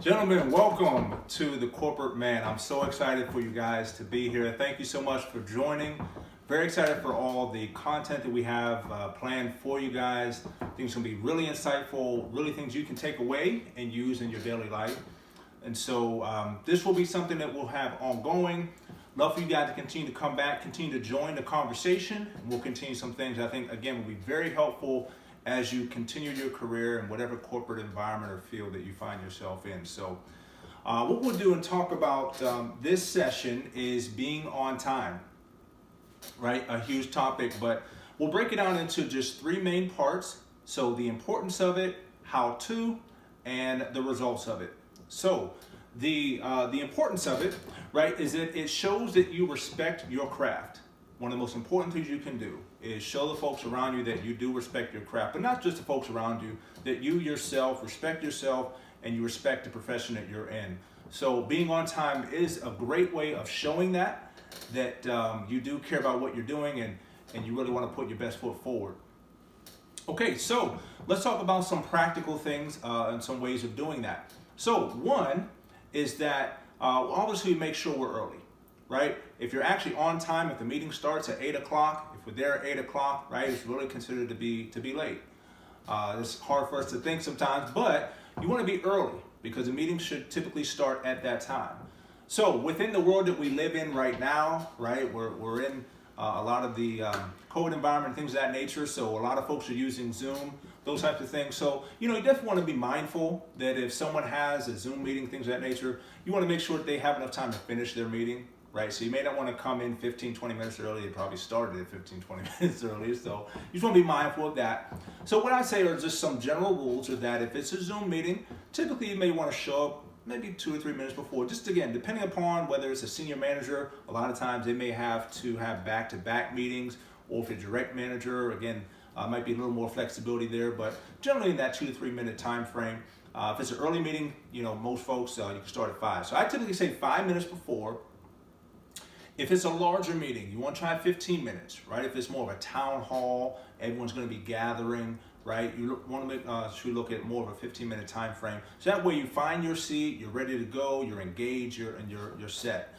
Gentlemen, welcome to the Corporate Man. I'm so excited for you guys to be here. Thank you so much for joining. Very excited for all the content that we have planned for you guys. I think it's going to be really insightful, really things you can take away and use in your daily life. And so this will be something that we'll have ongoing. Love for you guys to continue to come back, continue to join the conversation. And we'll continue some things I think, again, will be very helpful as you continue your career in whatever corporate environment or field that you find yourself in. So what we'll do and talk about this session is being on time, right? A huge topic, but we'll break it down into just three main parts. So the importance of it, how to, and the results of it. So the importance of it, right, is that it shows that you respect your craft. One of the most important things you can do is show the folks around you that you do respect your craft, but not just the folks around you, that you yourself respect yourself and you respect the profession that you're in. So being on time is a great way of showing that you do care about what you're doing and you really want to put your best foot forward. Okay, so let's talk about some practical things and some ways of doing that. So one is that obviously make sure we're early. Right? If you're actually on time, if the meeting starts at 8 o'clock, if we're there at 8 o'clock, right, it's really considered to be late. It's hard for us to think sometimes, but you want to be early because the meeting should typically start at that time. So within the world that we live in right now, right, we're in a lot of the COVID environment, things of that nature. So a lot of folks are using Zoom, those types of things. So, you definitely want to be mindful that if someone has a Zoom meeting, things of that nature, you want to make sure that they have enough time to finish their meeting. Right, so you may not want to come in 15, 20 minutes early. It probably started at 15, 20 minutes early. So you just want to be mindful of that. So what I say are just some general rules are that if it's a Zoom meeting, typically you may want to show up maybe 2 or 3 minutes before. Just again, depending upon whether it's a senior manager, a lot of times they may have to have back-to-back meetings, or if it's a direct manager, again, might be a little more flexibility there, but generally in that 2 to 3 minute time frame. If it's an early meeting, most folks, you can start at 5. So I typically say 5 minutes before. If it's a larger meeting, you want to try 15 minutes, right? If it's more of a town hall, everyone's going to be gathering, right? You want to make sure you look at more of a 15-minute time frame. So that way you find your seat, you're ready to go, you're engaged, you're set.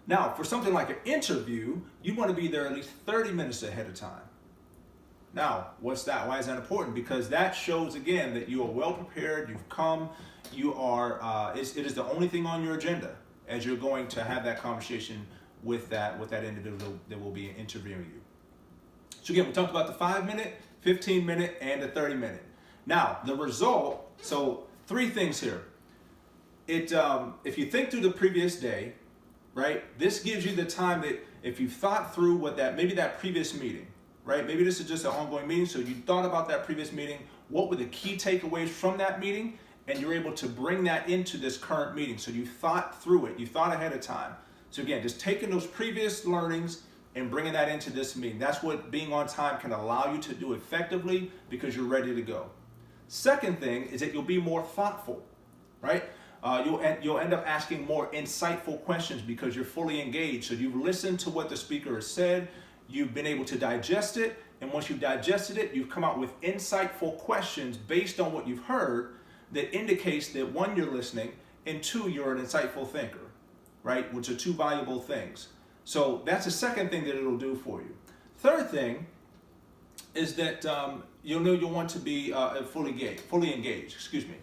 Now, for something like an interview, you want to be there at least 30 minutes ahead of time. Now, what's that? Why is that important? Because that shows, again, that you are well prepared, you've come, you are, it is the only thing on your agenda as you're going to have that conversation with that individual that will be interviewing you. So again, we talked about the 5-minute, 15-minute, and the 30-minute. Now, the result, so 3 things here. If you think through the previous day, right, this gives you the time that if you've thought through maybe that previous meeting, right, maybe this is just an ongoing meeting, so you thought about that previous meeting, what were the key takeaways from that meeting, and you're able to bring that into this current meeting. So you thought through it, you thought ahead of time. So again, just taking those previous learnings and bringing that into this meeting. That's what being on time can allow you to do effectively because you're ready to go. Second thing is that you'll be more thoughtful, right? You'll end up asking more insightful questions because you're fully engaged. So you've listened to what the speaker has said, you've been able to digest it, and once you've digested it, you've come out with insightful questions based on what you've heard that indicates that 1, you're listening, and 2, you're an insightful thinker. Right, which are 2 valuable things. So that's the second thing that it'll do for you. Third thing is that you'll want to be fully engaged. Excuse me.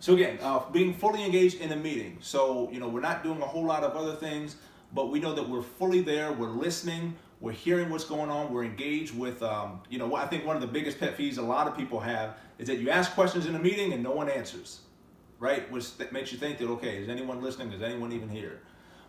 So again, being fully engaged in a meeting. So we're not doing a whole lot of other things, but we know that we're fully there. We're listening. We're hearing what's going on. We're engaged with. I think one of the biggest pet peeves a lot of people have is that you ask questions in a meeting and no one answers. Right, which makes you think that okay, is anyone listening? Is anyone even here?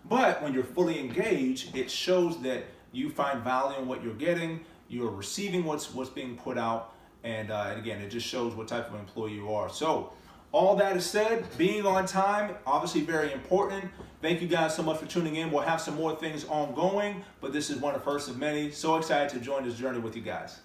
But when you're fully engaged, it shows that you find value in what you're getting, you're receiving what's being put out, and again, it just shows what type of employee you are. So all that is said, being on time, obviously very important. Thank you guys so much for tuning in. We'll have some more things ongoing, but this is one of the first of many. So excited to join this journey with you guys.